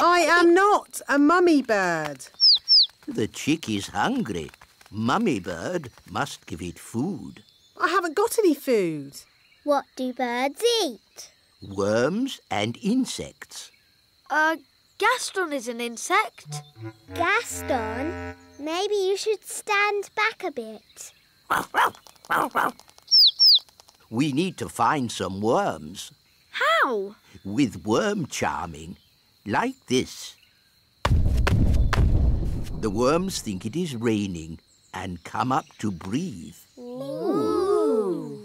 I am not a mummy bird. The chick is hungry. Mummy bird must give it food. I haven't got any food. What do birds eat? Worms and insects. Gaston is an insect. Gaston, maybe you should stand back a bit. We need to find some worms. How? With worm charming, like this. The worms think it is raining and come up to breathe. Ooh.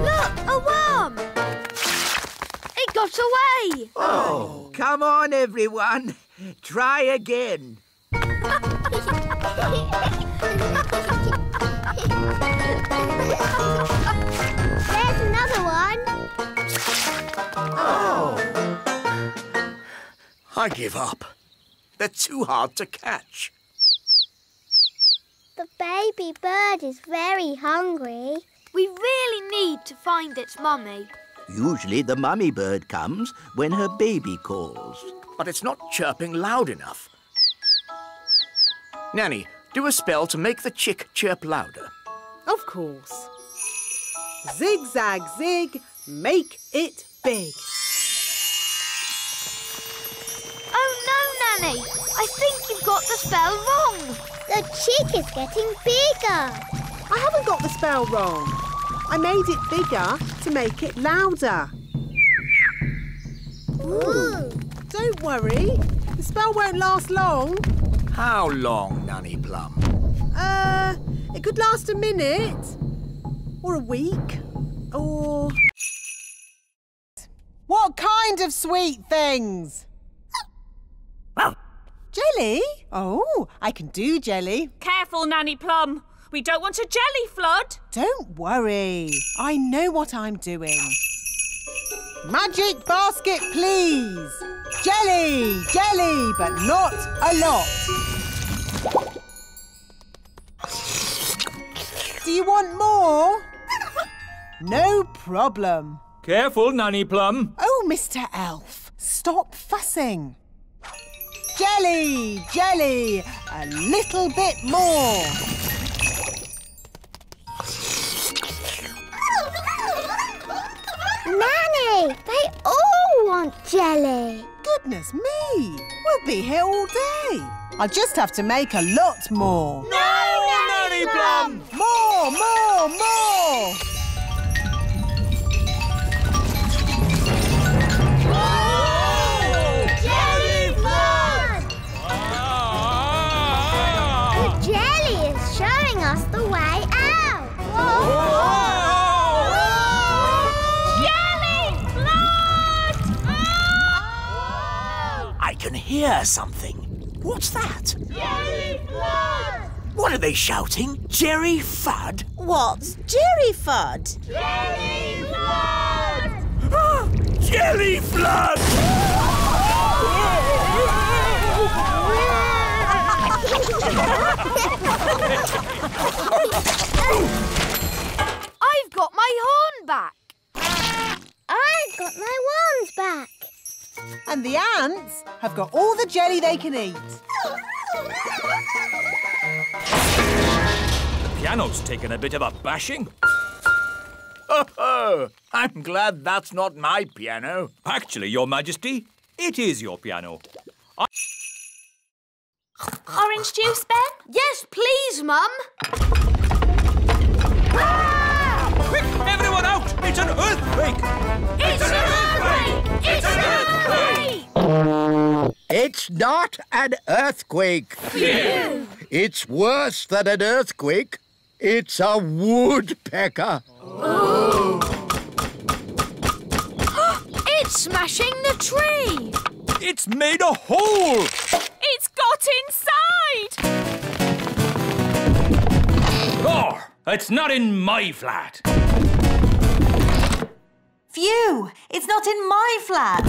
Look, a worm! It got away! Oh, come on, everyone. Try again. There's another one. Oh. I give up. They're too hard to catch. The baby bird is very hungry. We really need to find its mummy. Usually the mummy bird comes when her baby calls. But it's not chirping loud enough. Nanny, do a spell to make the chick chirp louder. Of course. Zig-zag zig, make it big. Oh no, Nanny! I think you've got the spell wrong. The chick is getting bigger. I haven't got the spell wrong. I made it bigger to make it louder. Ooh. Don't worry, the spell won't last long. How long, Nanny Plum? It could last a minute. Or a week. Or... What kind of sweet things? Jelly? Oh, I can do jelly. Careful, Nanny Plum. We don't want a jelly flood. Don't worry. I know what I'm doing. Magic basket, please. Jelly, jelly, but not a lot. Do you want more? No problem. Careful, Nanny Plum. Oh, Mr. Elf, stop fussing. Jelly, jelly, a little bit more. Nanny, they all want jelly. Goodness me, we'll be here all day. I'll just have to make a lot more. No, Nanny Plum! More, more, more! Jelly flood! The jelly is showing us the way out. Jelly flood! I can hear something. What's that? Jelly flood! What are they shouting? Jerry Fudd? What's Jerry Fudd? Jelly flood! Jelly Flood! I've got my horn back. I've got my wands back. And the ants have got all the jelly they can eat. The piano's taken a bit of a bashing. Oh, I'm glad that's not my piano. Actually, Your Majesty, it is your piano. Orange juice, Ben? Yes, please, Mum. Quick, everyone out! It's an earthquake! It's an earthquake! It's an earthquake! It's not an earthquake. Phew. It's worse than an earthquake. It's a woodpecker. It's smashing the tree. It's made a hole! It's got inside! Oh, it's not in my flat. Phew! It's not in my flat.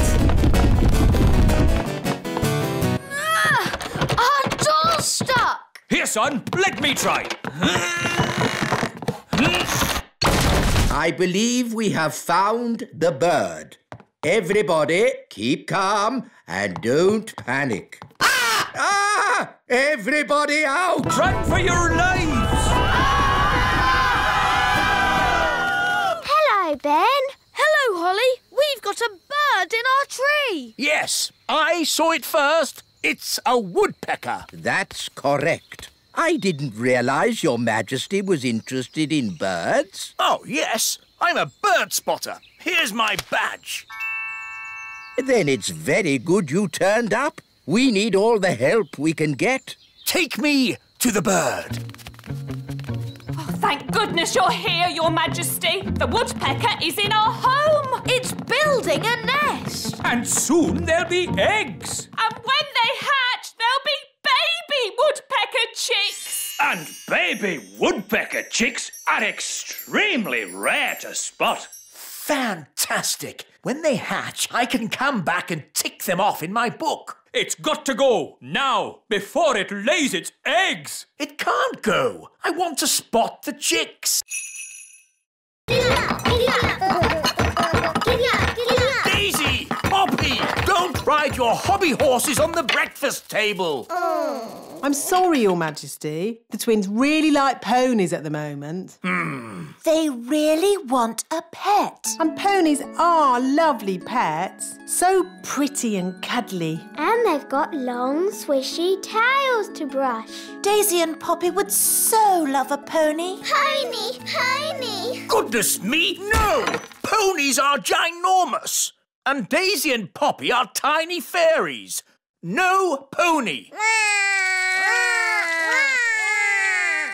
Our door's stuck. Here, son, let me try. I believe we have found the bird. Everybody, keep calm and don't panic. Ah! Everybody out! Run for your lives! Hello, Ben. Hello, Holly. We've got a bird in our tree. Yes, I saw it first. It's a woodpecker. That's correct. I didn't realise Your Majesty was interested in birds. Oh, yes. I'm a bird spotter. Here's my badge. Then it's very good you turned up. We need all the help we can get. Take me to the bird. Oh, thank goodness you're here, Your Majesty. The woodpecker is in our home. It's building a nest. And soon there'll be eggs. And when they hatch, there'll be baby woodpecker chicks. And baby woodpecker chicks are extremely rare to spot. Fantastic. When they hatch, I can come back and tick them off in my book. It's got to go now, before it lays its eggs. It can't go. I want to spot the chicks. Daisy! Poppy! Don't ride your hobby horses on the breakfast table. I'm sorry, Your Majesty. The twins really like ponies at the moment. They really want a pet. And ponies are lovely pets. So pretty and cuddly. And they've got long, swishy tails to brush. Daisy and Poppy would so love a pony. Pony, pony. Goodness me, no! Ponies are ginormous. And Daisy and Poppy are tiny fairies. No pony.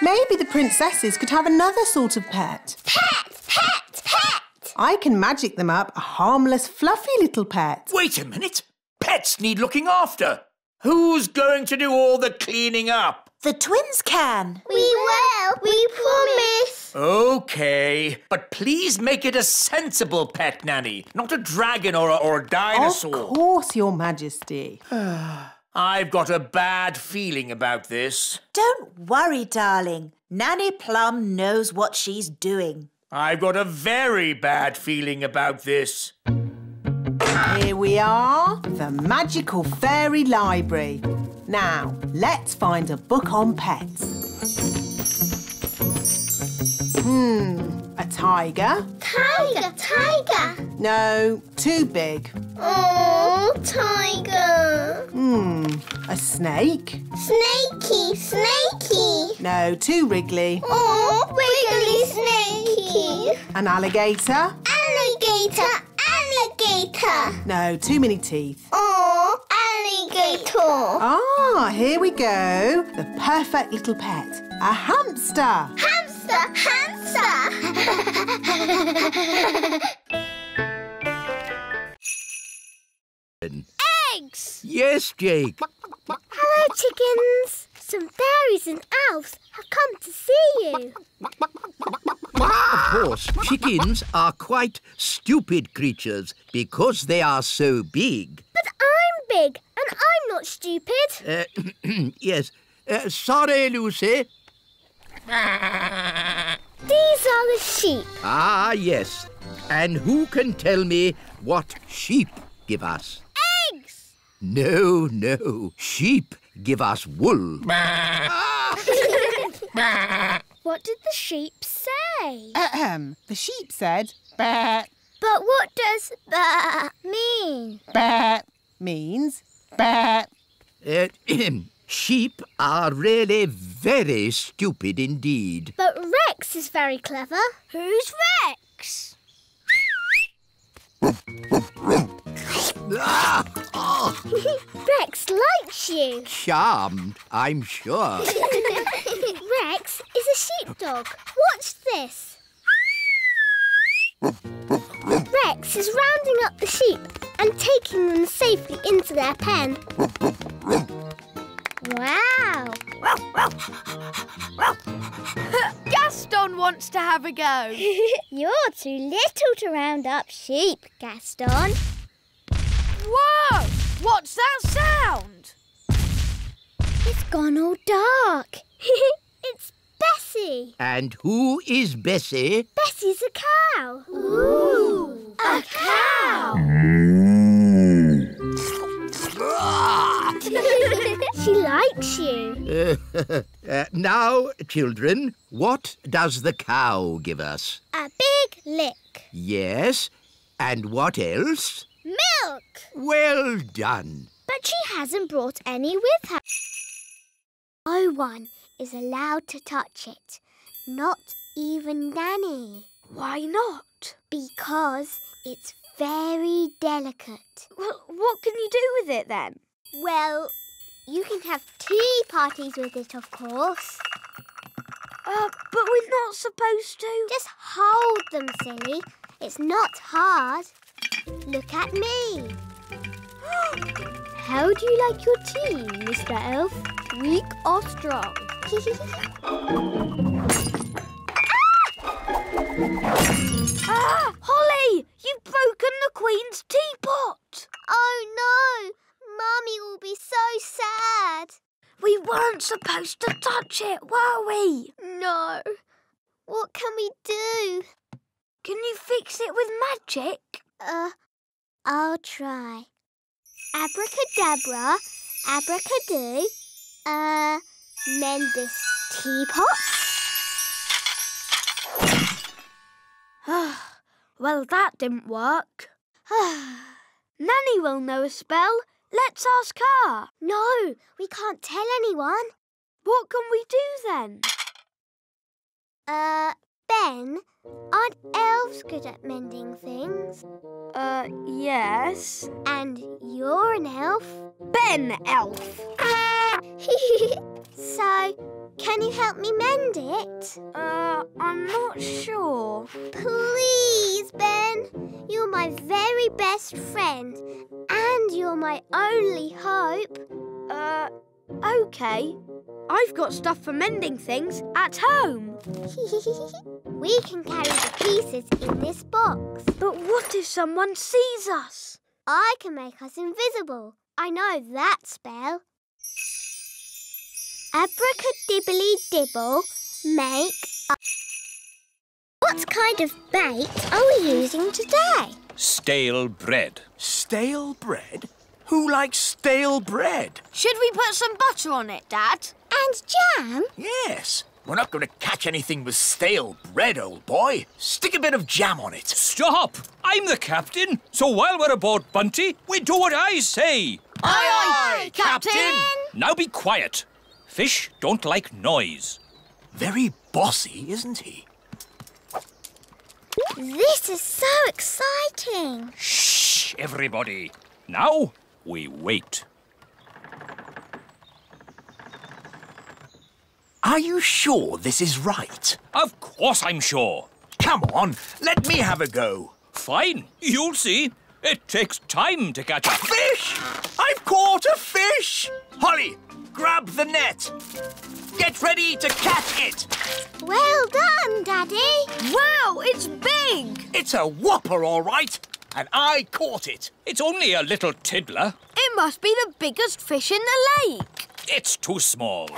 Maybe the princesses could have another sort of pet. Pet, pet, pet. I can magic them up a harmless, fluffy little pet. Wait a minute. Pets need looking after. Who's going to do all the cleaning up? The twins can. We will. We promise. OK, but please make it a sensible pet, Nanny, not a dragon or a dinosaur. Of course, Your Majesty. I've got a bad feeling about this. Don't worry, darling. Nanny Plum knows what she's doing. I've got a very bad feeling about this. Here we are, the magical fairy library. Now, let's find a book on pets. A tiger? Tiger, tiger. No, too big. Oh, tiger. A snake? Snakey, snakey. No, too wriggly. Oh, wiggly snakey. An alligator? Alligator, alligator. No, too many teeth. Oh, alligator. Ah, here we go. The perfect little pet. A hamster. Hamster, hamster. Eggs. Yes, Jake. Hello, chickens. Some fairies and elves have come to see you. Of course, chickens are quite stupid creatures because they are so big. But I'm big and I'm not stupid. Yes. Sorry, Lucy. These are the sheep. Ah, yes. And who can tell me what sheep give us? Eggs. No. Sheep give us wool. What did the sheep say? The sheep said, "Bah." But what does that mean? Bah means bah. Sheep are really very stupid indeed. But Rex is very clever. Who's Rex? Rex likes you. Charmed, I'm sure. Rex is a sheepdog. Watch this. Rex is rounding up the sheep and taking them safely into their pen. Wow. Gaston wants to have a go. You're too little to round up sheep, Gaston. Whoa! What's that sound? It's gone all dark. It's Bessie. And who is Bessie? Bessie's a cow. Ooh, A cow! She likes you. Now, children, what does the cow give us? A big lick. Yes, and what else? Milk. Well done. But she hasn't brought any with her. No one is allowed to touch it. Not even Nanny. Why not? Because it's very delicate. Well, what can you do with it then? Well, you can have tea parties with it, of course. But we're not supposed to. Just hold them, silly. It's not hard. Look at me. How do you like your tea, Mr. Elf? Weak or strong? Holly! You've broken the Queen's teapot! Oh, no! Mummy will be so sad. We weren't supposed to touch it, were we? No. What can we do? Can you fix it with magic? I'll try. Abracadabra, abracadoo. Mend this teapot. Well, that didn't work. Nanny will know a spell. Let's ask her. No, we can't tell anyone. What can we do then? Ben, aren't elves good at mending things? Yes. And you're an elf? Ben Elf. So, can you help me mend it? I'm not sure. Please, Ben. You're my very best friend. And you're my only hope. OK. I've got stuff for mending things at home. We can carry the pieces in this box. But what if someone sees us? I can make us invisible. I know that spell. Abracadibbly-dibble, make a... What kind of bait are we using today? Stale bread. Stale bread? Who likes stale bread? Should we put some butter on it, Dad? And jam? Yes. We're not going to catch anything with stale bread, old boy. Stick a bit of jam on it. Stop! I'm the captain, so while we're aboard Bunty, we do what I say. Aye, aye, Captain! Now be quiet. Fish don't like noise. Very bossy, isn't he? This is so exciting. Shh, everybody. Now we wait. Are you sure this is right? Of course I'm sure. Come on, let me have a go. Fine, you'll see. It takes time to catch a Fish! I've caught a fish! Holly, grab the net. Get ready to catch it. Well done, Daddy. Wow, it's big! It's a whopper, all right. And I caught it. It's only a little tiddler. It must be the biggest fish in the lake. It's too small.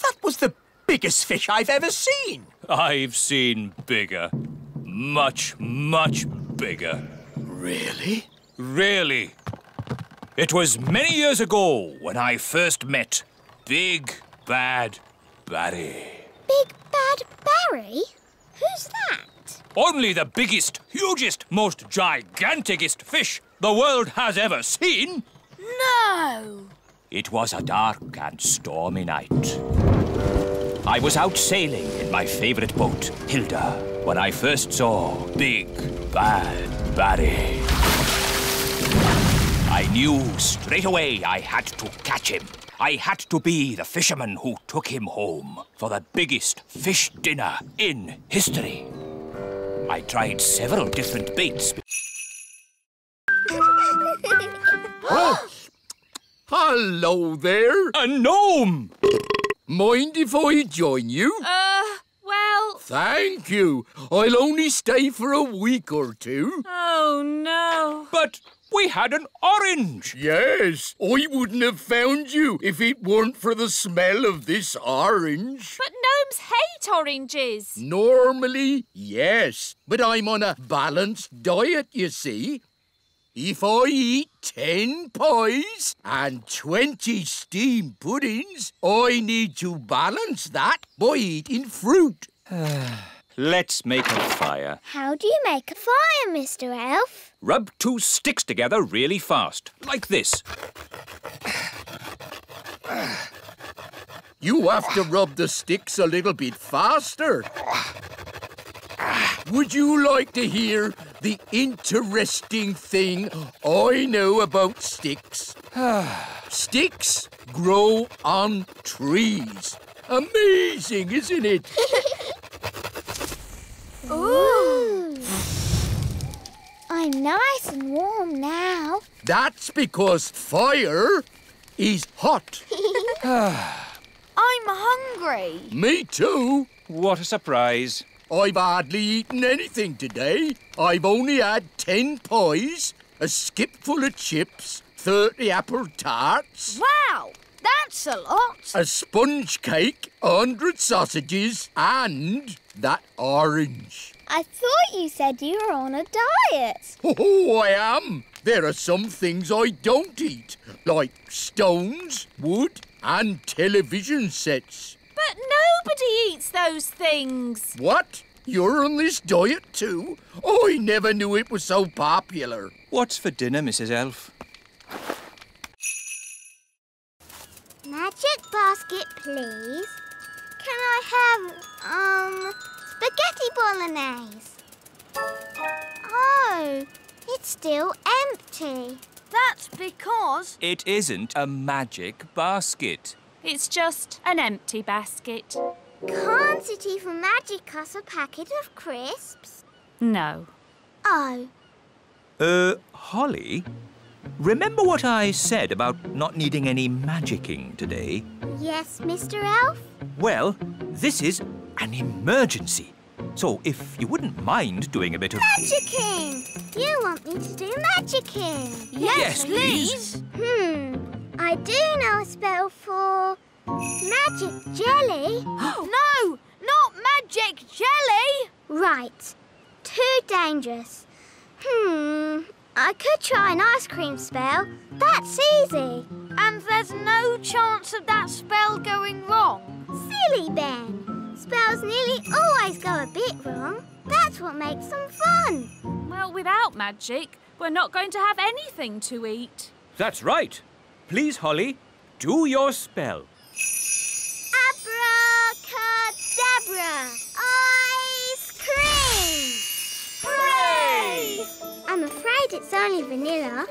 That was the biggest fish I've ever seen. I've seen bigger. Much, much bigger. Really? Really. It was many years ago when I first met Big Bad Barry. Big Bad Barry? Who's that? Only the biggest, hugest, most giganticest fish the world has ever seen. No! It was a dark and stormy night. I was out sailing in my favourite boat, Hilda, when I first saw Big Bad Barry. I knew straight away I had to catch him. I had to be the fisherman who took him home for the biggest fish dinner in history. I tried several different baits. Oh, hello there. A gnome! Mind if I join you? Well... Thank you. I'll only stay for a week or two. Oh, no. But We had an orange. Yes, I wouldn't have found you if it weren't for the smell of this orange. But gnomes hate oranges. Normally, yes, but I'm on a balanced diet, you see. If I eat 10 pies and 20 steamed puddings, I need to balance that by eating fruit. Let's make a fire. How do you make a fire, Mr. Elf? Rub 2 sticks together really fast, like this. You have to rub the sticks a little bit faster. Would you like to hear the interesting thing I know about sticks? Sticks grow on trees. Amazing, isn't it? Ooh! I'm nice and warm now. That's because fire is hot. I'm hungry. Me too. What a surprise. I've hardly eaten anything today. I've only had 10 pies, a skip full of chips, 30 apple tarts, Wow, that's a lot. a sponge cake, 100 sausages, and that orange. I thought you said you were on a diet. Oh, I am. There are some things I don't eat, like stones, wood, and television sets. But nobody eats those things. What? You're on this diet too? I never knew it was so popular. What's for dinner, Mrs. Elf? Magic basket, please. Can I have, spaghetti bolognese? Oh, it's still empty. That's because... It isn't a magic basket. It's just an empty basket. Can't it even magic us a packet of crisps? No. Oh, Holly? Remember what I said about not needing any magicking today? yes, Mr. Elf? Well, this is an emergency. So if you wouldn't mind doing a bit of... Magicking! You want me to do magicking? Yes, please. I do know a spell for magic jelly. No, not magic jelly. Right, too dangerous. I could try an ice cream spell. That's easy. And there's no chance of that spell going wrong. Silly Ben. Spells nearly always go a bit wrong. That's what makes them fun. Well, without magic, we're not going to have anything to eat. That's right. Please, Holly, do your spell. Abracadabra! Ice cream! Hooray! I'm afraid it's only vanilla.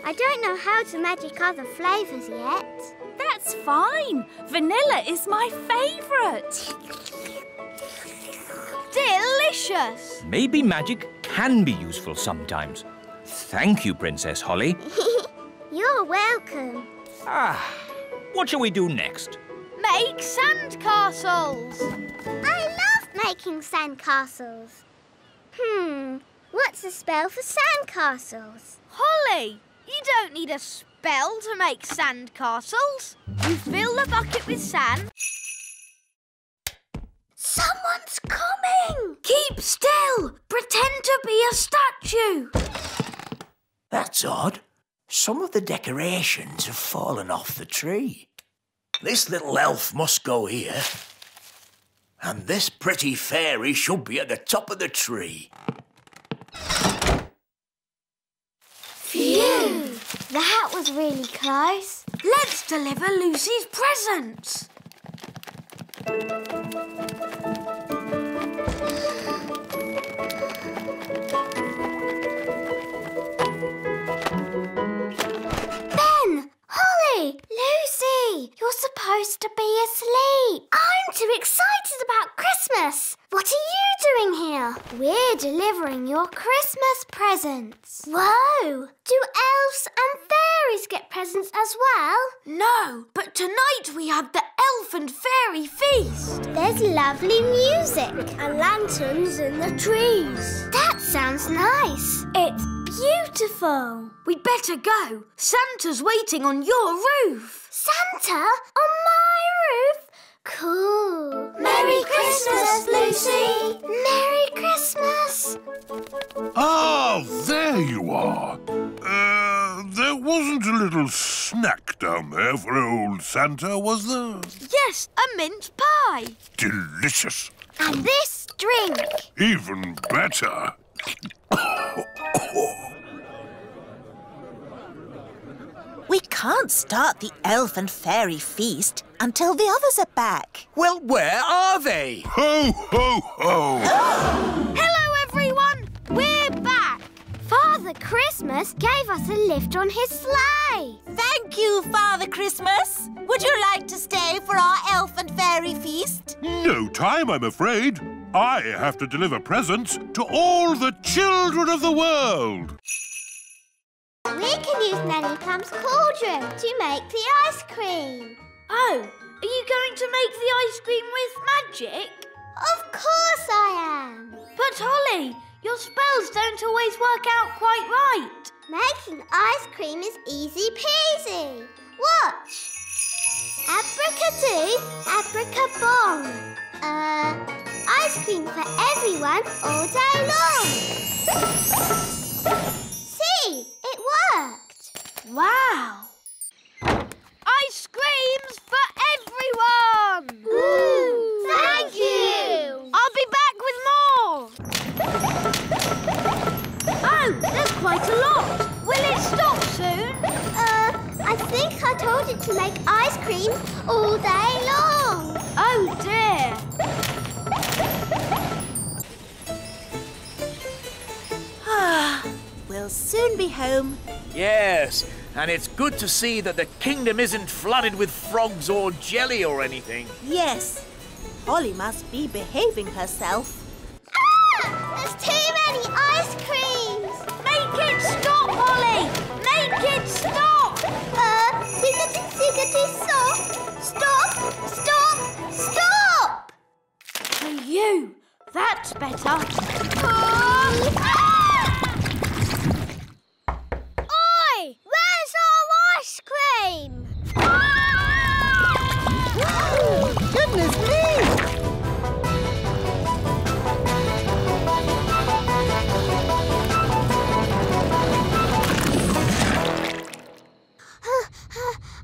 I don't know how to magic other flavours yet. That's fine. Vanilla is my favourite. Delicious. Maybe magic can be useful sometimes. Thank you, Princess Holly. You're welcome. What shall we do next? Make sandcastles. I love making sandcastles. What's a spell for sandcastles? Holly, you don't need a spell to make sandcastles. You fill the bucket with sand. Someone's coming! Keep still. Pretend to be a statue. That's odd. Some of the decorations have fallen off the tree. This little elf must go here. And this pretty fairy should be at the top of the tree. Phew! That was really close. Let's deliver Lucy's presents. Ben! Holly! Lucy! You're supposed to be asleep. I'm too excited about Christmas. What are you doing here? We're delivering your Christmas presents. Whoa! Do elves and fairies get presents as well? No, but tonight we have the elf and fairy feast. There's lovely music and lanterns in the trees. That sounds nice. It's beautiful. we'd better go. Santa's waiting on your roof. Santa? On my roof? Cool. Merry Christmas, Lucy. Merry Christmas. Ah, there you are. There wasn't a little snack down there for old Santa, was there? Yes, a mince pie. Delicious. And this drink. Even better. We can't start the elf and fairy feast until the others are back. Well, where are they? Ho, ho, ho! Hello, everyone. We're back. Father Christmas gave us a lift on his sleigh. Thank you, Father Christmas. Would you like to stay for our elf and fairy feast? No time, I'm afraid. I have to deliver presents to all the children of the world. We can use Nanny Plum's cauldron to make the ice cream. Oh, are you going to make the ice cream with magic? Of course I am. But Holly, your spells don't always work out quite right. Making ice cream is easy peasy. Watch. Abracadoo, abracabong. Ice cream for everyone all day long. See, it worked. Wow. Ice creams for everyone! Ooh, thank you. I'll be back with more. Oh, there's quite a lot. Will it stop soon? I think I told it to make ice cream all day long. Oh, dear. We'll soon be home. Yes, and it's good to see that the kingdom isn't flooded with frogs or jelly or anything. Yes. Holly must be behaving herself. Ah! There's too many ice creams. Make it stop, Holly! Make it stop! Ziggity, stop! Stop! Stop! Stop! For you. That's better. Oi! Where's our ice cream? Goodness me!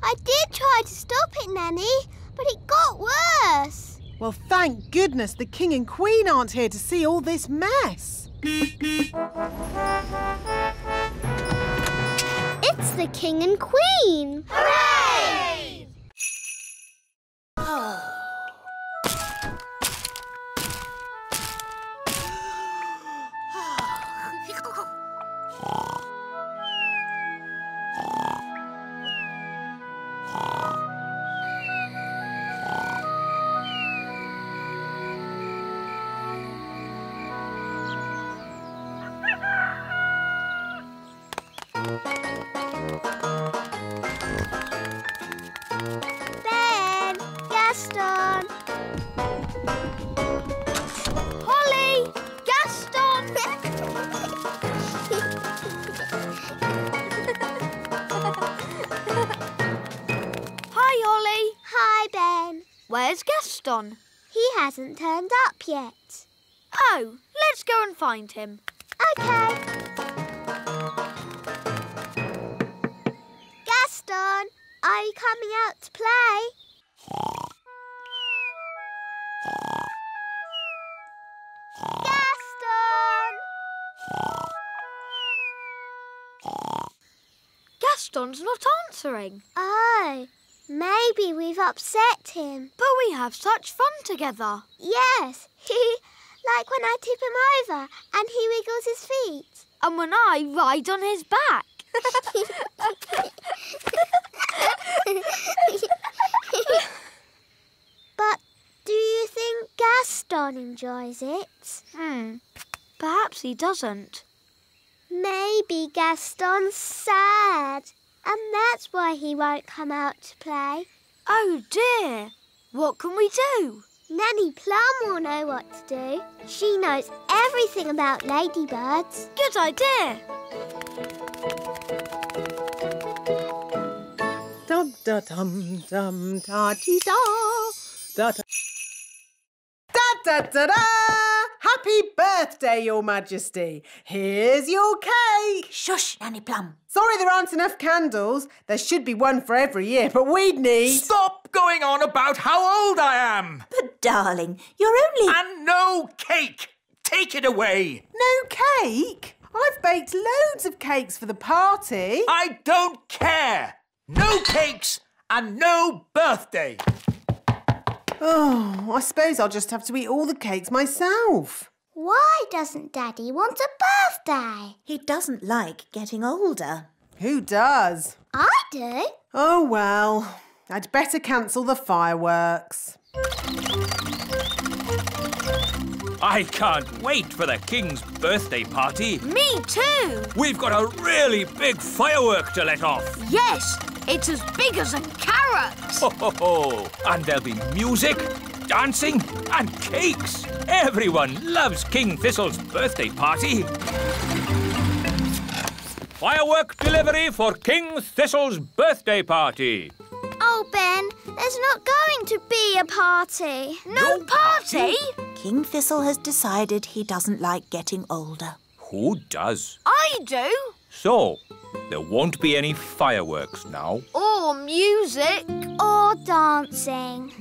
I did try to stop it, Nanny, but it got worse. Well, thank goodness the King and Queen aren't here to see all this mess. It's the King and Queen. Hooray! Ben, Gaston. Holly! Gaston! Hi, Holly. Hi, Ben. Where's Gaston? He hasn't turned up yet. Oh, let's go and find him. Okay. Gaston, are you coming out to play? Gaston! Gaston's not answering. Oh, maybe we've upset him. But we have such fun together. Yes, like when I tip him over and he wiggles his feet. And when I ride on his back. But do you think Gaston enjoys it? Perhaps he doesn't. Maybe Gaston's sad, and that's why he won't come out to play. Oh dear. What can we do? Nanny Plum will know what to do. She knows everything about ladybirds. Good idea. Da-dum-dum-da-dee-da. Da-da. Da-da-da-da! Happy birthday, Your Majesty. Here's your cake. Shush, Nanny Plum. Sorry there aren't enough candles. There should be one for every year, but we'd need... Stop going on about how old I am! But, darling, you're only... And no cake! Take it away! No cake? I've baked loads of cakes for the party. I don't care! No cakes and no birthday! Oh, I suppose I'll just have to eat all the cakes myself. Why doesn't Daddy want a birthday? He doesn't like getting older. Who does? I do. Oh, well, I'd better cancel the fireworks. I can't wait for the King's birthday party. Me too. We've got a really big firework to let off. Yes, it's as big as a carrot. Ho, ho, ho. And there'll be music, dancing and cakes. Everyone loves King Thistle's birthday party. Firework delivery for King Thistle's birthday party. Oh, Ben, there's not going to be a party. No party? King Thistle has decided he doesn't like getting older. Who does? I do. So, there won't be any fireworks now. Or music. Or dancing.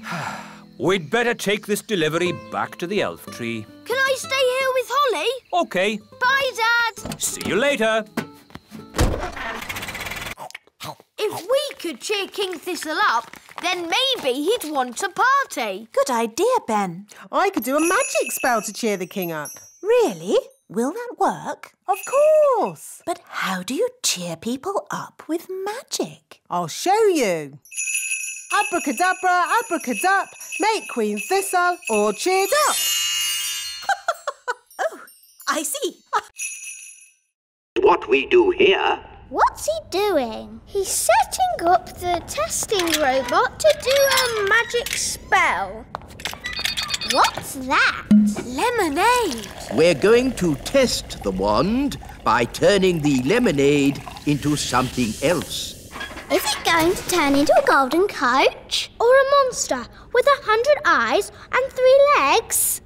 We'd better take this delivery back to the elf tree. Can I stay here with Holly? OK. Bye, Dad. See you later. If we could cheer King Thistle up, then maybe he'd want a party. Good idea, Ben. I could do a magic spell to cheer the king up. Really? Will that work? Of course. But how do you cheer people up with magic? I'll show you. Abracadabra, abracadup, make Queen Thistle all cheered up. Oh, I see. What we do here... What's he doing? He's setting up the testing robot to do a magic spell. What's that? Lemonade. We're going to test the wand by turning the lemonade into something else. Is it going to turn into a golden coach? Or a monster with 100 eyes and 3 legs?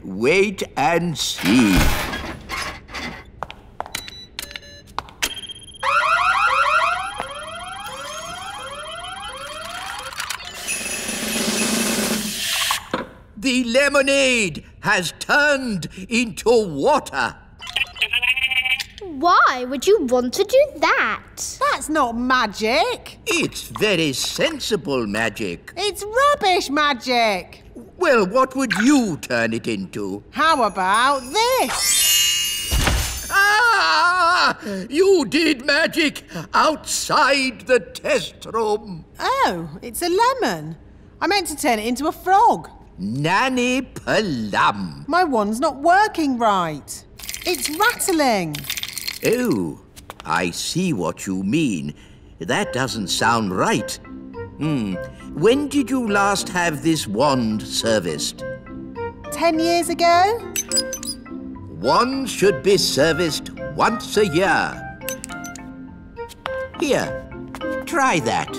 Wait and see. The lemonade has turned into water. Why would you want to do that? That's not magic. It's very sensible magic. It's rubbish magic. Well, what would you turn it into? How about this? Ah! You did magic outside the test room. Oh, it's a lemon. I meant to turn it into a frog. Nanny Plum. My wand's not working right. It's rattling. Oh, I see what you mean. That doesn't sound right. When did you last have this wand serviced? 10 years ago? Wands should be serviced once a year. Here, try that.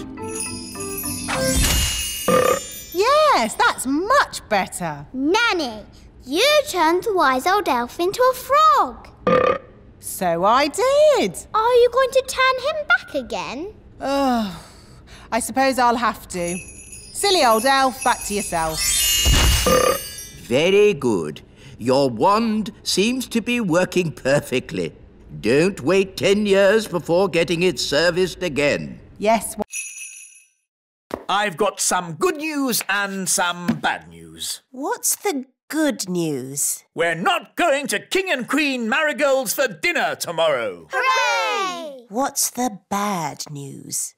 Yes, that's much better. Nanny, you turned the wise old elf into a frog. So I did. Are you going to turn him back again? Oh, I suppose I'll have to. Silly old elf, back to yourself. Very good. Your wand seems to be working perfectly. Don't wait 10 years before getting it serviced again. Yes. I've got some good news and some bad news. What's the good news? We're not going to King and Queen Marigold's for dinner tomorrow. Hooray! What's the bad news?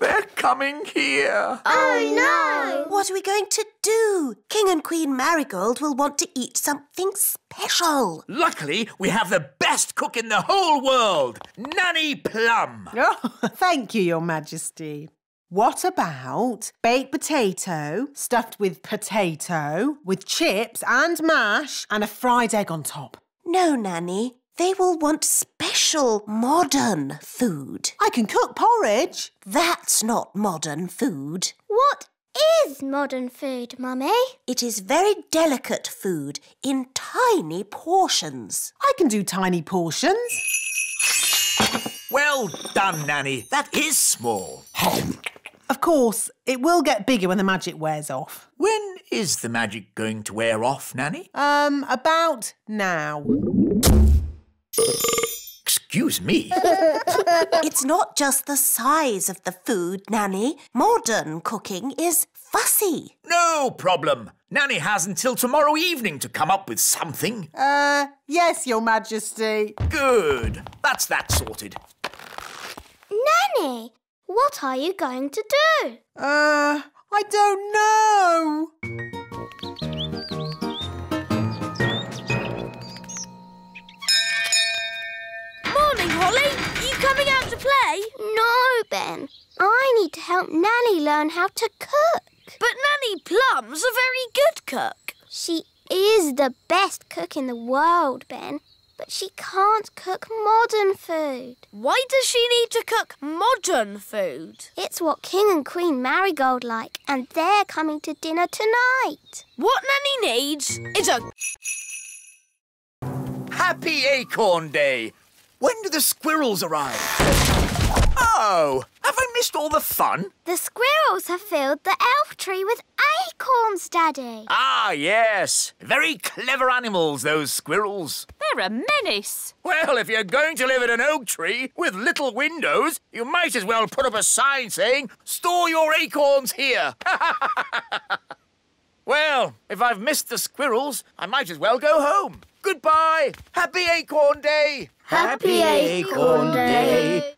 They're coming here. Oh, no! What are we going to do? King and Queen Marigold will want to eat something special. Luckily, we have the best cook in the whole world, Nanny Plum. Oh, thank you, Your Majesty. What about baked potato stuffed with potato, with chips and mash and a fried egg on top? No, Nanny. They will want special modern food. I can cook porridge. That's not modern food. What is modern food, Mummy? It is very delicate food in tiny portions. I can do tiny portions. Well done, Nanny. That is small. Of course, it will get bigger when the magic wears off. When is the magic going to wear off, Nanny? About now. Excuse me. It's not just the size of the food, Nanny. Modern cooking is fussy. No problem. Nanny has until tomorrow evening to come up with something. Yes, Your Majesty. Good. That's that sorted. Nanny, what are you going to do? I don't know. Morning, Holly. You coming out to play? No, Ben. I need to help Nanny learn how to cook. But Nanny Plum's a very good cook. She is the best cook in the world, Ben. But she can't cook modern food. Why does she need to cook modern food? It's what King and Queen Marigold like, and they're coming to dinner tonight. What Nanny needs is a... Happy Acorn Day. When do the squirrels arrive? Oh, have I missed all the fun? The squirrels have filled the elf tree with acorns, Daddy. Ah, yes. Very clever animals, those squirrels. They're a menace. Well, if you're going to live in an oak tree with little windows, you might as well put up a sign saying, "Store your acorns here." Well, if I've missed the squirrels, I might as well go home. Goodbye. Happy Acorn Day. Happy Acorn Day.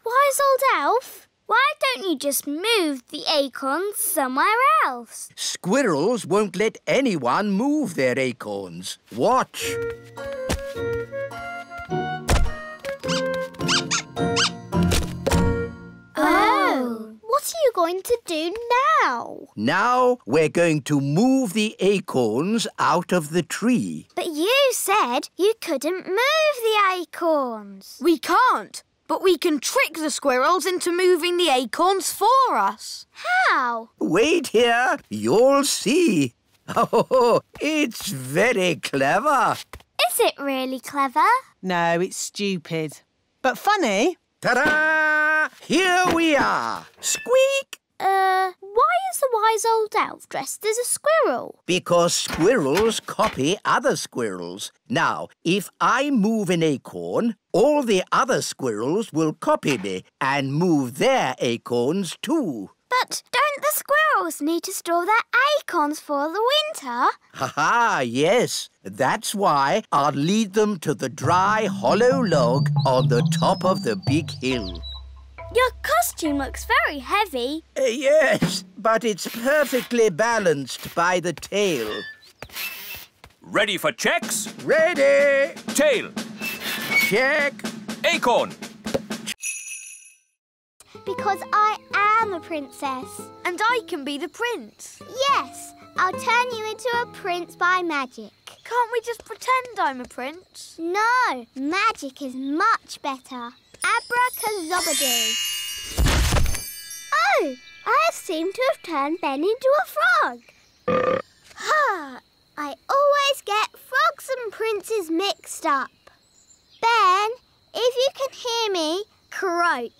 Wise old elf, why don't you just move the acorns somewhere else? Squirrels won't let anyone move their acorns. Watch. Oh. What are you going to do now? Now we're going to move the acorns out of the tree. But you said you couldn't move the acorns. We can't, but we can trick the squirrels into moving the acorns for us. How? Wait here, you'll see. Oh, it's very clever. Is it really clever? No, it's stupid. But funny. Ta-da! Here we are. Squeak! Why is the wise old elf dressed as a squirrel? Because squirrels copy other squirrels. Now, if I move an acorn, all the other squirrels will copy me and move their acorns too. But don't the squirrels need to store their acorns for the winter? Ha-ha, yes. That's why I'll lead them to the dry, hollow log on the top of the big hill. Your costume looks very heavy. Yes, but it's perfectly balanced by the tail. Ready for checks? Ready! Tail. Check. Acorn. Because I am a princess. And I can be the prince. Yes, I'll turn you into a prince by magic. Can't we just pretend I'm a prince? No, magic is much better. Abracazobadoo. Oh, I seem to have turned Ben into a frog. Ha! I always get frogs and princes mixed up. Ben, if you can hear me, croak.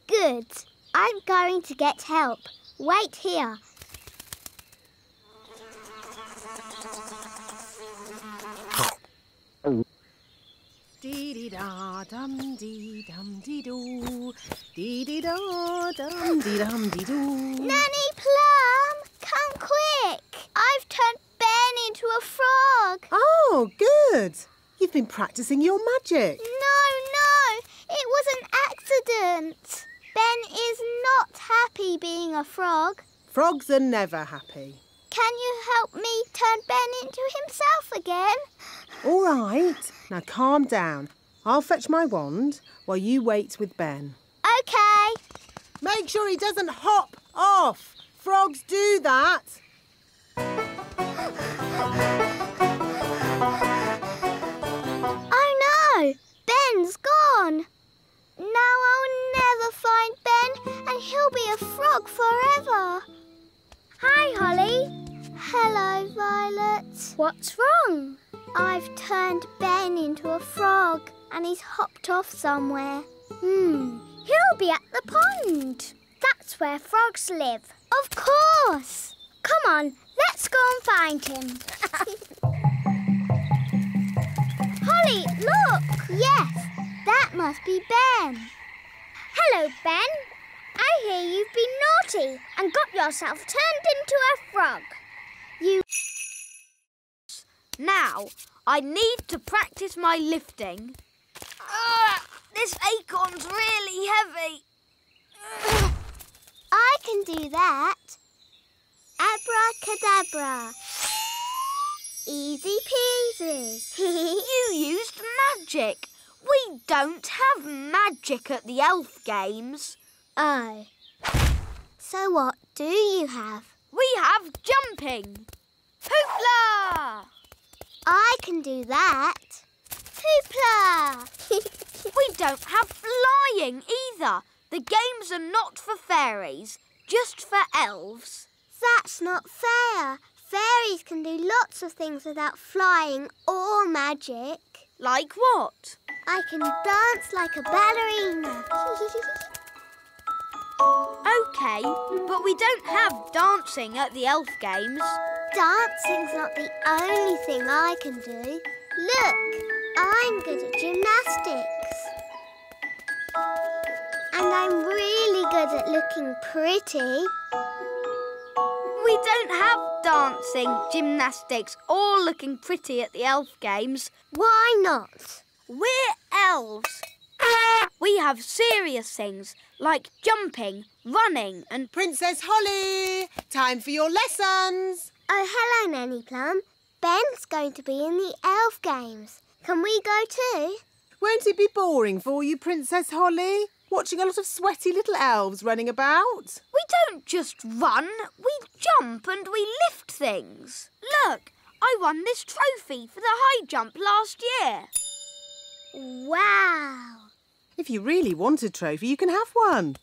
Good. I'm going to get help. Wait here. Dee-dee-da-dum-dee-dum-dee-doo. Dee-dee-da-dum-dee-dum-dee-doo. Nanny Plum, come quick. I've turned Ben into a frog. Oh, good. You've been practising your magic. No, it was an accident. Ben is not happy being a frog. Frogs are never happy. Can you help me turn Ben into himself again? All right. Now calm down. I'll fetch my wand while you wait with Ben. OK. Make sure he doesn't hop off. Frogs do that. gone. Now I'll never find Ben and he'll be a frog forever. Hi, Holly. Hello, Violet. What's wrong? I've turned Ben into a frog and he's hopped off somewhere. He'll be at the pond. That's where frogs live. Of course. Come on, let's go and find him. Holly, look! Yes, that must be Ben. Hello, Ben. I hear you've been naughty and got yourself turned into a frog. Now, I need to practice my lifting. This acorn's really heavy. I can do that. Abracadabra. Easy peasy. You used magic. We don't have magic at the elf games. Oh. So what do you have? We have jumping. Hoopla! I can do that. Hoopla! We don't have flying either. The games are not for fairies, just for elves. That's not fair. Fairies can do lots of things without flying or magic. Like what? I can dance like a ballerina. OK, but we don't have dancing at the elf games. Dancing's not the only thing I can do. Look, I'm good at gymnastics. And I'm really good at looking pretty. We don't have dancing, gymnastics or looking pretty at the elf games. Why not? We're elves. We have serious things like jumping, running and... Princess Holly, time for your lessons. Oh, hello, Nanny Plum. Ben's going to be in the elf games. Can we go too? Won't it be boring for you, Princess Holly? Watching a lot of sweaty little elves running about? We don't just run, we jump and we lift things. Look, I won this trophy for the high jump last year. Wow! If you really want a trophy, you can have one.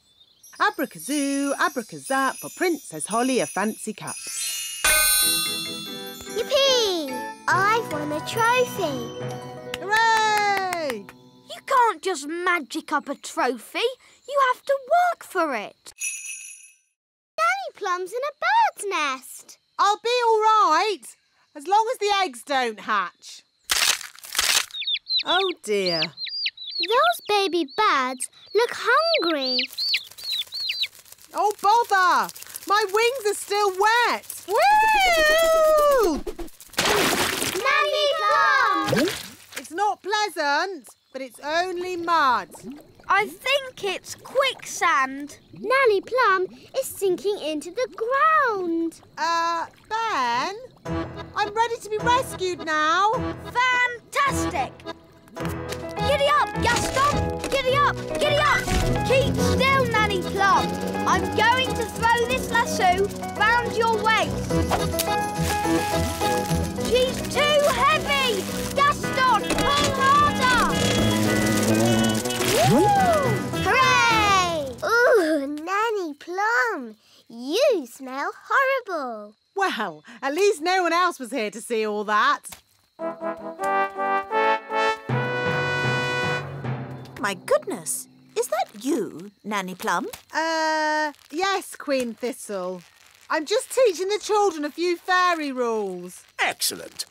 Abracazoo, abracazap, for Princess Holly a fancy cup. Yippee! I've won a trophy. Hooray! You can't just magic up a trophy. You have to work for it. Nanny Plum's in a bird's nest. I'll be all right, as long as the eggs don't hatch. Oh, dear. Those baby birds look hungry. Oh, bother! My wings are still wet. Woo! Nanny Plum! It's not pleasant, but it's only mud. I think it's quicksand. Nanny Plum is sinking into the ground. Ben? I'm ready to be rescued now. Fantastic! Giddy up, Gaston! Giddy up! Giddy up! Keep still, Nanny Plum. I'm going to throw this lasso round your waist. She's too heavy! Gaston, pull harder! Woo! Hooray! Ooh, Nanny Plum, you smell horrible. Well, at least no one else was here to see all that. My goodness, is that you, Nanny Plum? Yes, Queen Thistle. I'm just teaching the children a few fairy rules. Excellent.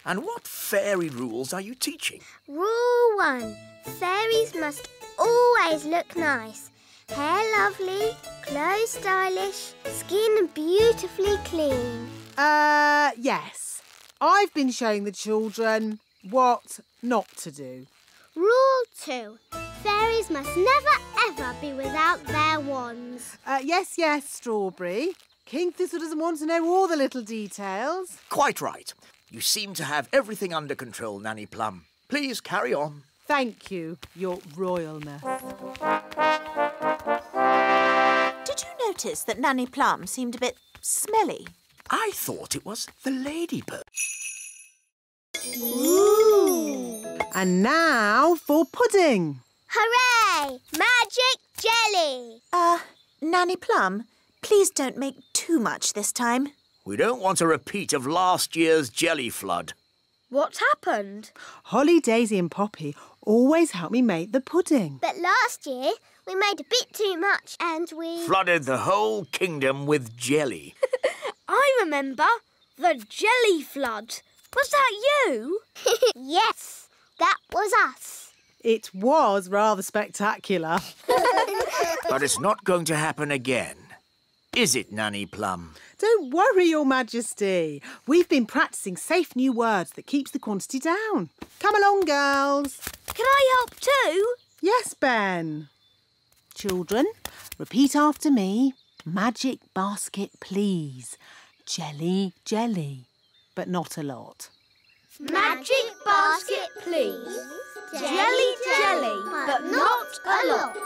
And what fairy rules are you teaching? Rule 1. Fairies must always look nice. Hair lovely, clothes stylish, skin beautifully clean. Yes. I've been showing the children what not to do. Rule 2. Fairies must never ever be without their wands. Yes, Strawberry. King Thistle doesn't want to know all the little details. Quite right. You seem to have everything under control, Nanny Plum. Please carry on. Thank you, Your Royalness. Did you notice that Nanny Plum seemed a bit smelly? I thought it was the ladybird. Ooh. And now for pudding. Hooray! Magic jelly! Nanny Plum, please don't make too much this time. We don't want a repeat of last year's jelly flood. What happened? Holly, Daisy and Poppy always help me make the pudding. But last year, we made a bit too much and we... Flooded the whole kingdom with jelly. I remember. The jelly flood. Was that you? Yes, that was us. It was rather spectacular. But it's not going to happen again. Is it, Nanny Plum? Don't worry, Your Majesty. We've been practising safe new words that keeps the quantity down. Come along, girls. Can I help too? Yes, Ben. Children, repeat after me. Magic basket, please. Jelly, jelly, but not a lot. Magic basket, please. Jelly, jelly, but not a lot.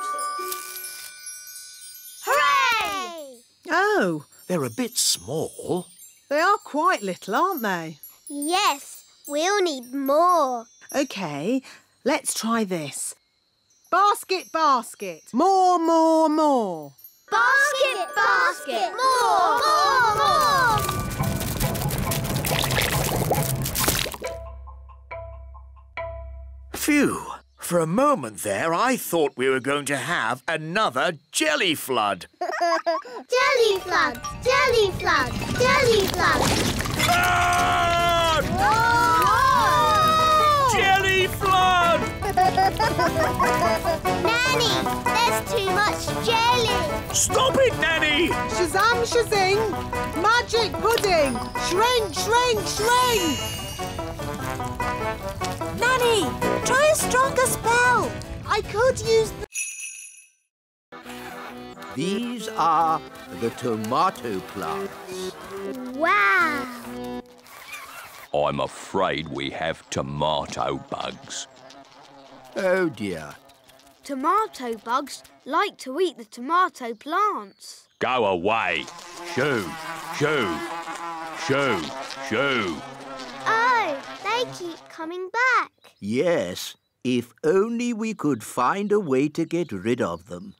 Hooray! Oh, They're a bit small. they are quite little, aren't they? Yes, we'll need more. OK, let's try this. Basket, basket. More, more, more. Basket, basket, more, more, more. Phew. For a moment there, I thought we were going to have another jelly flood. Jelly flood, jelly flood, jelly flood. Flood! Jelly flood! Nanny, there's too much jelly. Stop it, Nanny! Shazam, shazing. Magic pudding. Shrink, shrink, shrink. Nanny, try a stronger spell. I could use These are the tomato plants. Wow. I'm afraid we have tomato bugs. Oh dear. Tomato bugs like to eat the tomato plants. Go away. Shoo, shoo, shoo, shoo. Oh, they keep coming back. Yes, if only we could find a way to get rid of them.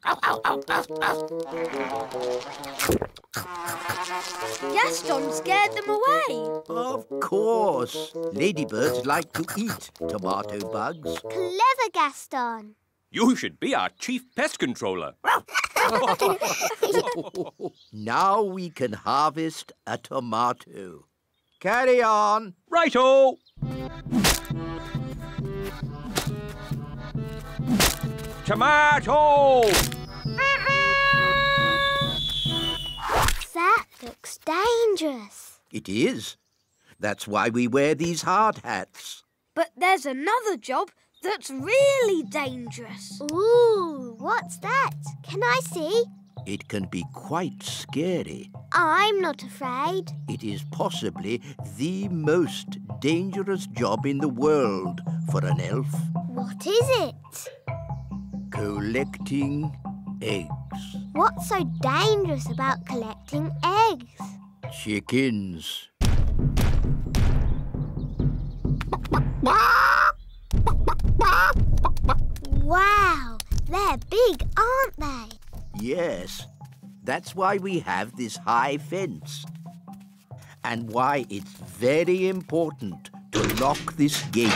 Gaston scared them away. Of course. Ladybirds like to eat tomato bugs. Clever Gaston. You should be our chief pest controller. Now we can harvest a tomato. Carry on. Righto! Tomato! That looks dangerous. It is. That's why we wear these hard hats. But there's another job that's really dangerous. Ooh, what's that? Can I see? It can be quite scary. I'm not afraid. It is possibly the most dangerous job in the world for an elf. What is it? Collecting eggs. What's so dangerous about collecting eggs? Chickens. Wow, they're big, aren't they? Yes, that's why we have this high fence. And why it's very important to lock this gate.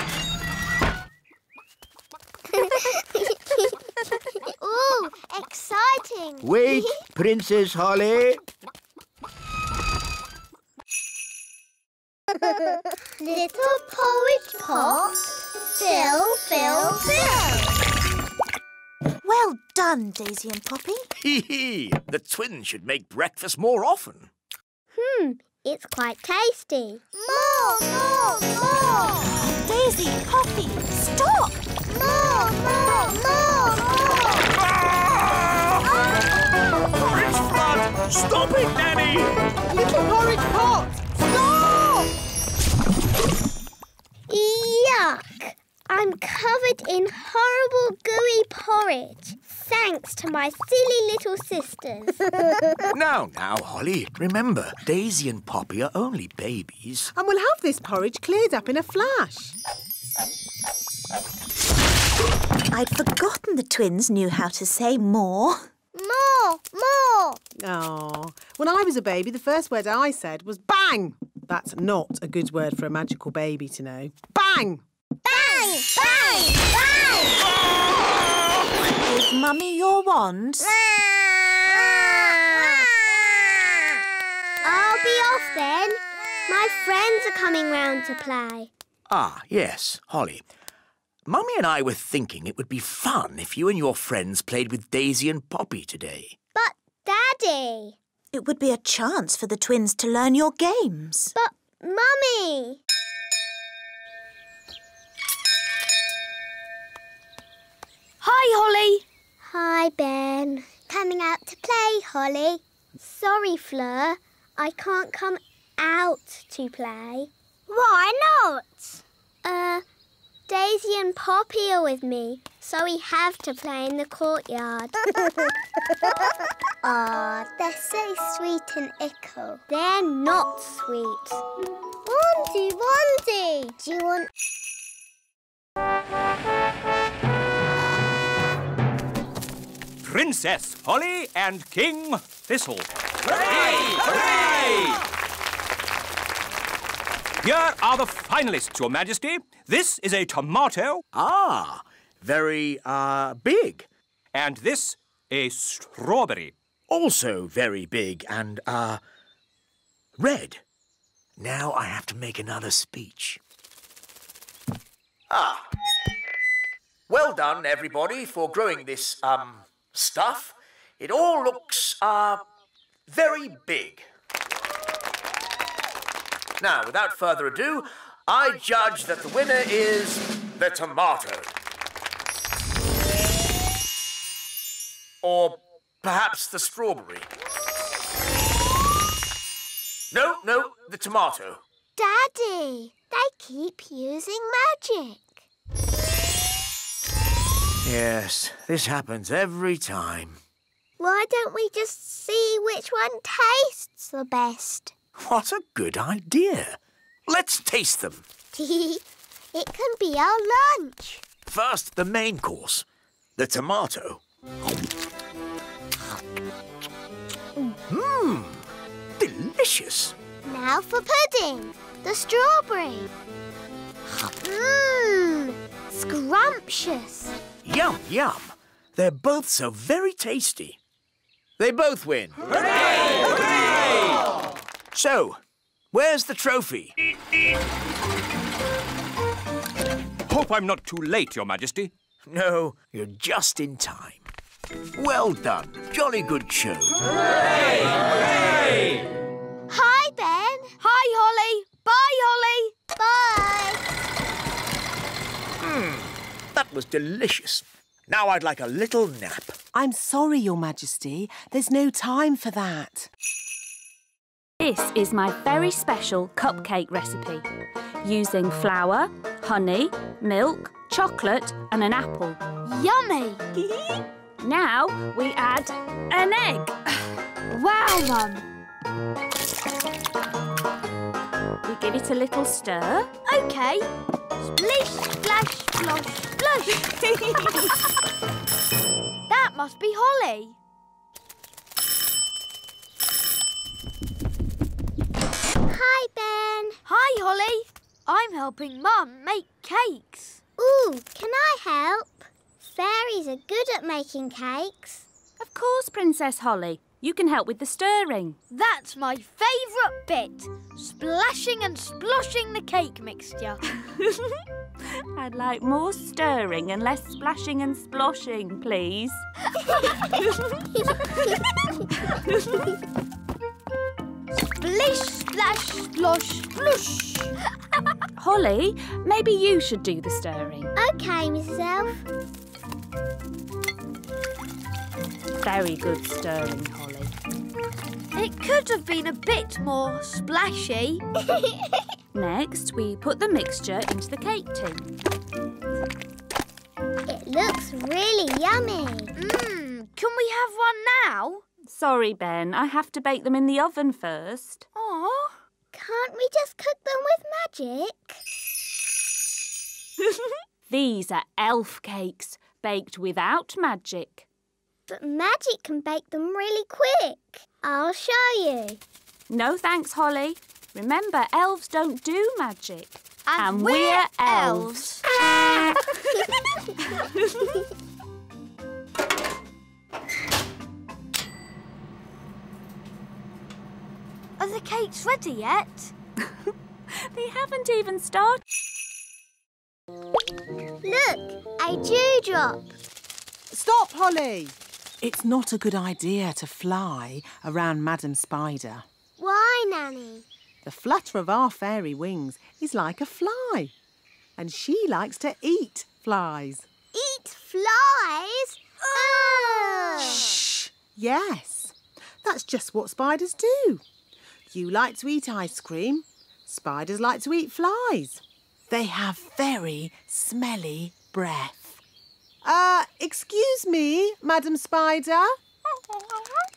Ooh, exciting. Wait, Princess Holly. Little porridge pot, fill, fill, fill. Well done, Daisy and Poppy. Hee-hee! The twins should make breakfast more often. It's quite tasty. More, more, more. Daisy, Poppy, stop! More, more, more, more. Porridge flood! Stop it, Nanny! little porridge pot. Stop! Yuck! I'm covered in horrible gooey porridge. Thanks to my silly little sisters. Now, Holly, remember, Daisy and Poppy are only babies. And we'll have this porridge cleared up in a flash. I'd forgotten the twins knew how to say more. More, more. Oh, when I was a baby, the first word I said was bang. That's not a good word for a magical baby to know. Bang! Bang, bang, bang. Give Mummy your wand. I'll be off then. My friends are coming round to play. Ah, yes, Holly. Mummy and I were thinking it would be fun if you and your friends played with Daisy and Poppy today. But, Daddy. It would be a chance for the twins to learn your games. But, Mummy. Hi, Holly. Hi, Ben. Coming out to play, Holly. Sorry, Fleur. I can't come out to play. Why not? Daisy and Poppy are with me, so we have to play in the courtyard. Aw, they're so sweet and ickle. They're not sweet. Wandy, Wandy, do you want... Princess Holly and King Thistle. Hooray! Hooray! Here are the finalists, Your Majesty. This is a tomato. Ah, very, big. And this, a strawberry. Also very big and, red. Now I have to make another speech. Ah. Well done, everybody, for growing this, stuff. It all looks, very big. Now, without further ado, I judge that the winner is the tomato. Or perhaps the strawberry. No, the tomato. Daddy, they keep using magic. Yes, this happens every time. Why don't we just see which one tastes the best? What a good idea. Let's taste them. It can be our lunch. First, the main course, the tomato. Mmm, delicious. Now for pudding, the strawberry. Mmm, scrumptious. Yum, yum. They're both so very tasty. They both win. Hooray! Hooray! So, where's the trophy? Hope I'm not too late, Your Majesty. No, you're just in time. Well done. Jolly good show. Hooray! Hooray! Hi, Ben. Hi, Holly. Bye, Holly. Bye. That was delicious. Now I'd like a little nap. I'm sorry, Your Majesty. There's no time for that. This is my very special cupcake recipe, using flour, honey, milk, chocolate and an apple. Yummy. Now we add an egg. Wow, Mum. We give it a little stir. OK. Splish, splash, splosh, splosh. That must be Holly. Hi, Ben. Hi, Holly. I'm helping Mum make cakes. Ooh, can I help? Fairies are good at making cakes. Of course, Princess Holly. You can help with the stirring. That's my favourite bit. Splashing and sploshing the cake mixture. I'd like more stirring and less splashing and sploshing, please. Splish, splash, splosh, splush. Holly, maybe you should do the stirring. OK, Mrs Elf. Very good stirring, Holly. It could have been a bit more splashy. Next, we put the mixture into the cake tin. It looks really yummy. Can we have one now? Sorry, Ben, I have to bake them in the oven first. Aw. Can't we just cook them with magic? These are elf cakes, baked without magic. But magic can bake them really quick. I'll show you. No thanks, Holly. Remember, elves don't do magic. And we're elves. Are the cakes ready yet? They haven't even started. Look, a dewdrop. Stop, Holly! It's not a good idea to fly around Madam Spider. Why, Nanny? The flutter of our fairy wings is like a fly. And she likes to eat flies. Eat flies? Ugh! Shh! Yes, that's just what spiders do. You like to eat ice cream. Spiders like to eat flies. They have very smelly breath. Excuse me, Madam Spider.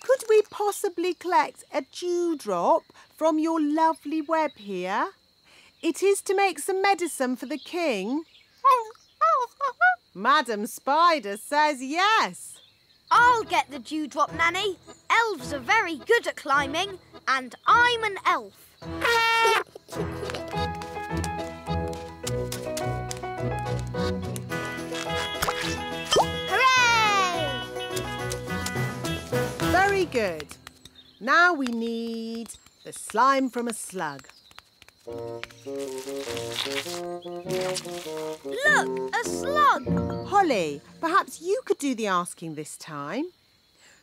Could we possibly collect a dewdrop from your lovely web here? It is to make some medicine for the king. Madam Spider says yes. I'll get the dewdrop, Nanny. Elves are very good at climbing, and I'm an elf. Hooray! Very good. Now we need the slime from a slug. Look, a slug. Holly, perhaps you could do the asking this time.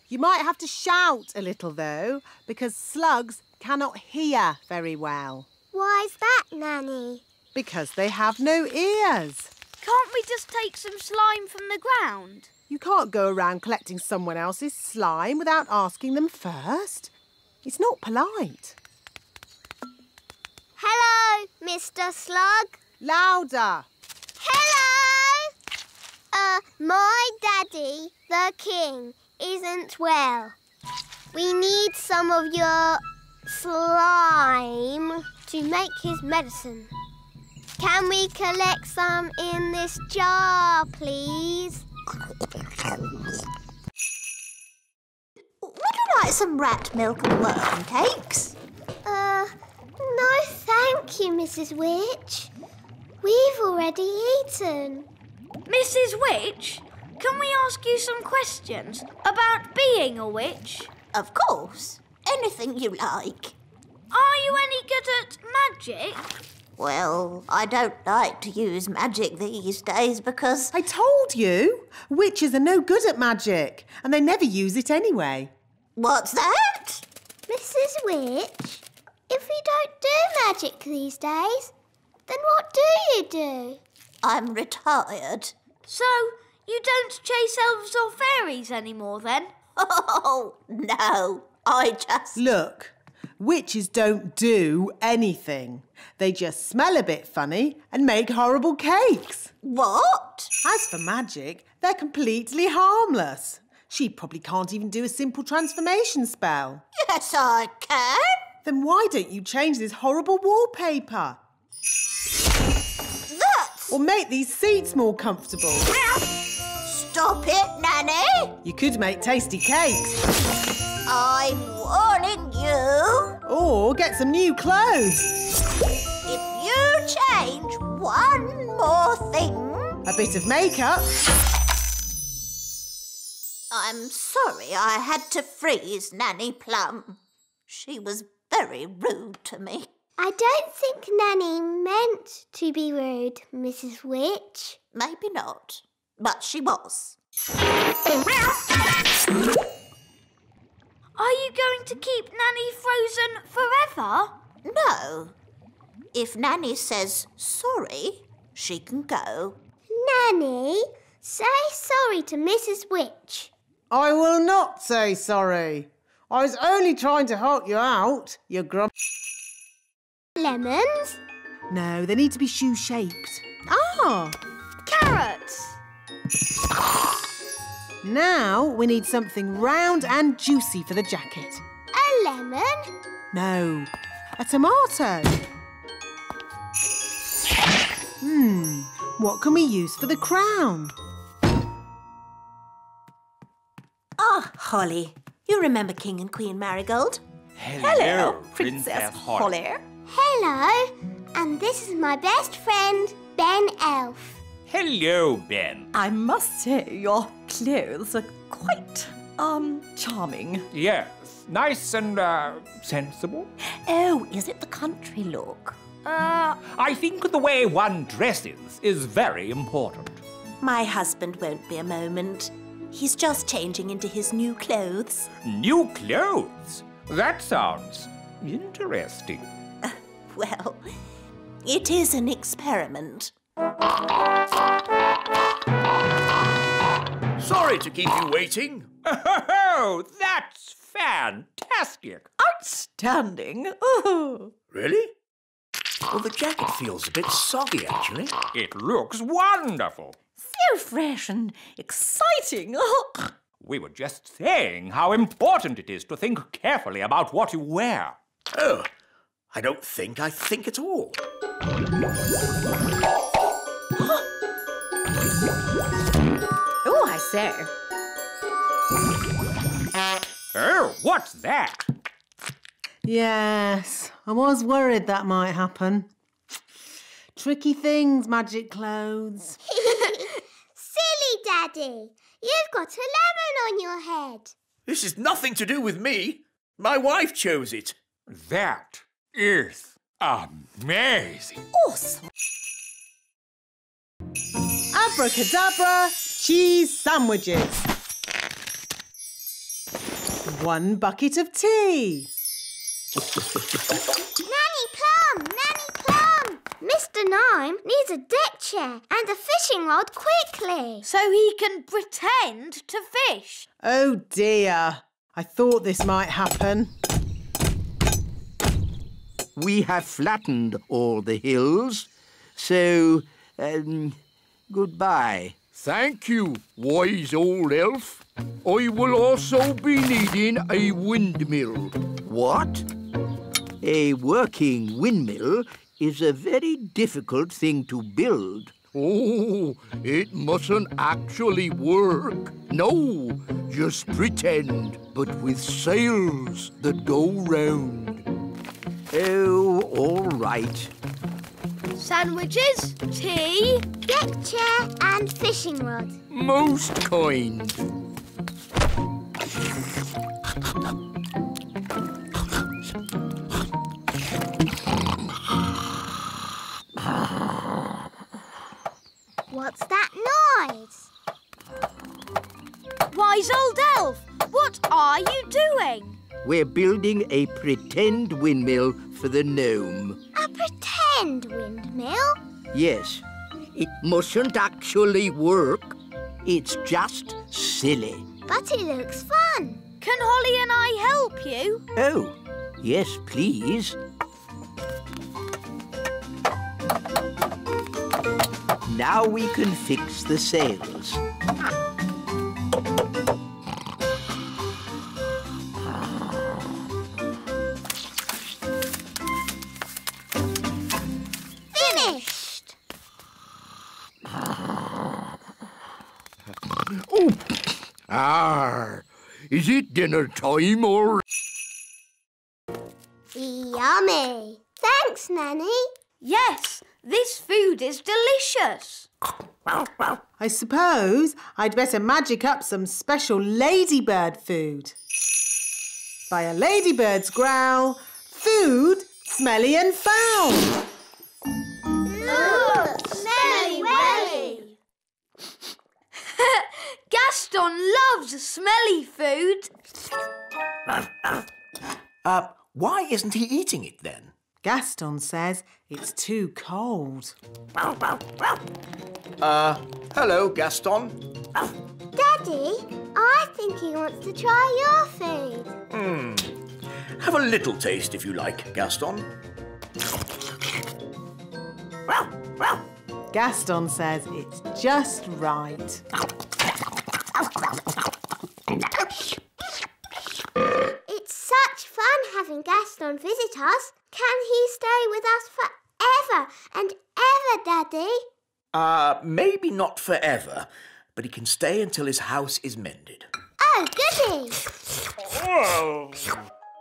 You might have to shout a little, though, because slugs cannot hear very well. Why's that, Nanny? Because they have no ears. Can't we just take some slime from the ground? You can't go around collecting someone else's slime without asking them first. It's not polite. Hello, Mr. Slug. Louder. Hello! My daddy, the king, isn't well. We need some of your slime to make his medicine. Can we collect some in this jar, please? Would you like some rat milk and worm cakes? No thank you, Mrs. Witch. We've already eaten. Mrs. Witch, can we ask you some questions about being a witch? Of course. Anything you like. Are you any good at magic? Well, I don't like to use magic these days because... I told you. Witches are no good at magic, and they never use it anyway. What's that? Mrs. Witch, if we don't do magic these days, then what do you do? I'm retired. So, you don't chase elves or fairies anymore, then? Oh, no. I just... Look, witches don't do anything. They just smell a bit funny and make horrible cakes. What? As for magic, they're completely harmless. She probably can't even do a simple transformation spell. Yes, I can. Then why don't you change this horrible wallpaper? That's... Or make these seats more comfortable. Stop it, Nanny. You could make tasty cakes. I'm warning you. Or get some new clothes. If you change one more thing... A bit of makeup. I'm sorry I had to freeze Nanny Plum. She was very rude to me. I don't think Nanny meant to be rude, Mrs. Witch. Maybe not, but she was. Are you going to keep Nanny frozen forever? No. If Nanny says sorry, she can go. Nanny, say sorry to Mrs. Witch. I will not say sorry. I was only trying to help you out, you grump... Lemons? No, they need to be shoe-shaped. Ah! Carrots. Now we need something round and juicy for the jacket. A lemon? No, a tomato. What can we use for the crown? Holly. You remember King and Queen Marigold? Hello, Princess Holly. Hello, and this is my best friend, Ben Elf. Hello, Ben. I must say your clothes are quite, charming. Yes, nice and, sensible. Oh, is it the country look? I think the way one dresses is very important. My husband won't be a moment. He's just changing into his new clothes. New clothes? That sounds interesting. Well, it is an experiment. Sorry to keep you waiting. Oh, that's fantastic. Outstanding. Oh. Really? Well, the jacket feels a bit soggy, actually. It looks wonderful. So fresh and exciting. Oh. We were just saying how important it is to think carefully about what you wear. Oh, I don't think I think at all. Oh, I say. Oh, what's that? Yes, I was worried that might happen. Tricky things, magic clothes. Silly Daddy, you've got a lemon on your head. This is nothing to do with me. My wife chose it. That is amazing. Awesome. Abracadabra, cheese sandwiches. 1 bucket of tea. Nanny Plum, Nanny Plum. Mr. Nime needs a deck chair and a fishing rod quickly. So he can pretend to fish. Oh dear, I thought this might happen. We have flattened all the hills, so, goodbye. Thank you, wise old elf. I will also be needing a windmill. What? A working windmill is a very difficult thing to build. Oh, it mustn't actually work. No, just pretend, but with sails that go round. Oh, all right. Sandwiches, tea. Deck chair and fishing rod. Most kind. What's that noise? Wise old elf, what are you doing? We're building a pretend windmill for the gnome. A pretend windmill? Yes, it mustn't actually work. It's just silly. But it looks fun. Can Holly and I help you? Oh, yes, please. Now we can fix the sails. Finished. Oh, is it dinner time or? Yummy. Thanks, Nanny. Yes, this food is delicious. I suppose I'd better magic up some special ladybird food. By a ladybird's growl, food smelly and foul. Ooh, smelly welly. Gaston loves smelly food. Why isn't he eating it then? Gaston says it's too cold. Hello, Gaston. Daddy, I think he wants to try your food. Have a little taste if you like, Gaston. Gaston says it's just right. It's such fun having Gaston visit us. Can he stay with us forever and ever, Daddy? Maybe not forever, but he can stay until his house is mended. Oh, goody!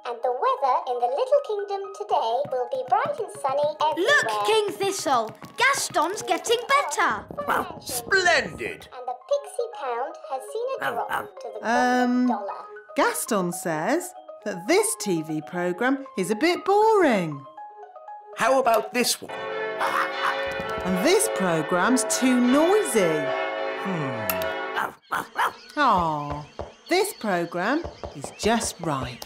And the weather in the Little Kingdom today will be bright and sunny everywhere. Look, King Thistle! Gaston's getting better. Splendid! And the Pixie Pound has seen a drop to the $1. Gaston says that this TV programme is a bit boring. How about this one? And this programme's too noisy. Aw, this programme is just right.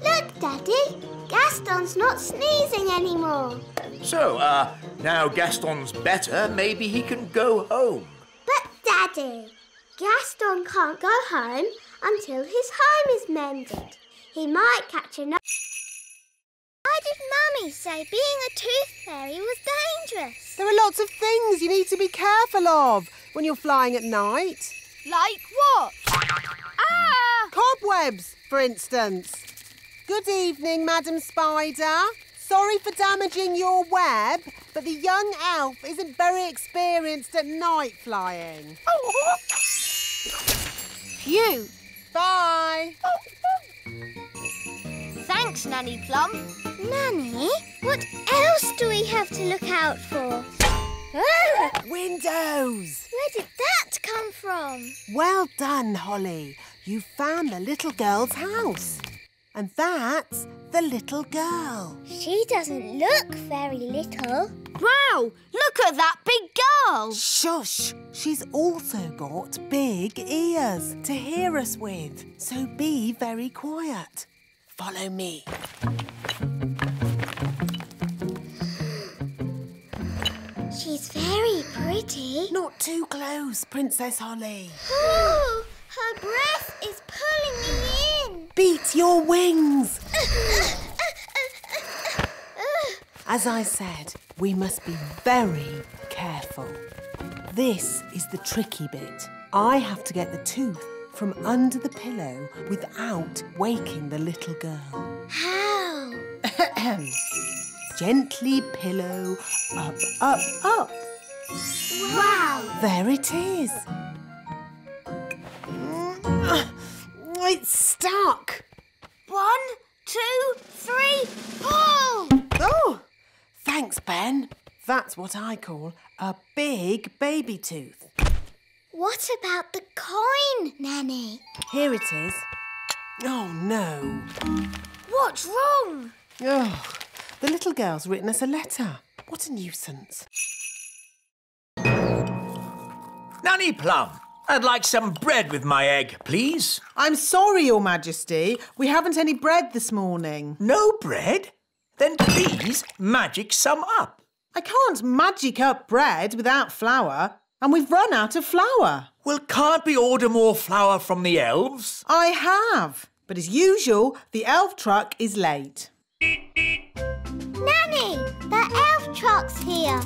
Look, Daddy. Gaston's not sneezing anymore. So, now Gaston's better, maybe he can go home. But, Daddy, Gaston can't go home until his home is mended. He might catch another... Why did Mummy say being a tooth fairy was dangerous? There are lots of things you need to be careful of when you're flying at night. Like what? Ah! Cobwebs, for instance. Good evening, Madam Spider. Sorry for damaging your web, but the young elf isn't very experienced at night flying. Phew! Bye. Thanks, Nanny Plum. Nanny, what else do we have to look out for? Oh, Windows. where did that come from? Well done, Holly. You found the little girl's house. And that's the little girl. She doesn't look very little. Wow! Look at that big girl! Shush! She's also got big ears to hear us with. So be very quiet. Follow me. She's very pretty. Not too close, Princess Holly. Oh, her breath is pulling me in. Beat your wings. As I said, we must be very careful. This is the tricky bit. I have to get the tooth from under the pillow without waking the little girl. How? Gently pillow up, up, up. Wow! There it is. It's stuck. 1, 2, 3, pull! Oh, thanks, Ben. That's what I call a big baby tooth. What about the coin, Nanny? Here it is. Oh, no. What's wrong? Oh, the little girl's written us a letter. What a nuisance. Nanny Plum, I'd like some bread with my egg, please. I'm sorry, Your Majesty. We haven't any bread this morning. No bread? Then please magic some up. I can't magic up bread without flour, and we've run out of flour. Well, can't we order more flour from the elves? I have, but as usual, the elf truck is late. Nanny, the elf truck's here.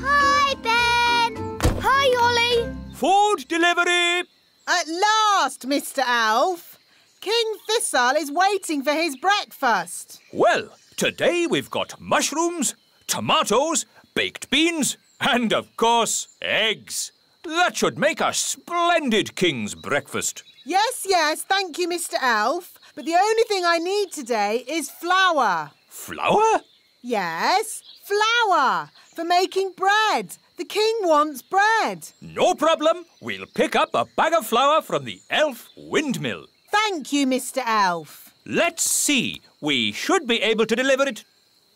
Hi, Ben. Hi, Ollie. Food delivery! At last, Mr. Elf. King Thistle is waiting for his breakfast. Well, today we've got mushrooms, tomatoes, baked beans, and, of course, eggs. That should make a splendid king's breakfast. Yes, thank you, Mr. Elf. But the only thing I need today is flour. Flour? Yes, flour for making bread. The king wants bread. No problem. We'll pick up a bag of flour from the elf windmill. Thank you, Mr. Elf. Let's see. We should be able to deliver it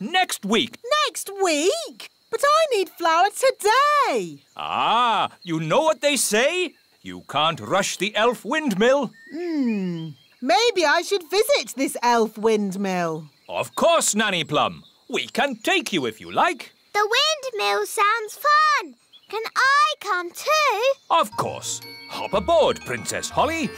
next week. Next week? But I need flour today. Ah, you know what they say? You can't rush the elf windmill. Maybe I should visit this elf windmill. Of course, Nanny Plum. We can take you if you like. The windmill sounds fun. Can I come too? Of course. Hop aboard, Princess Holly.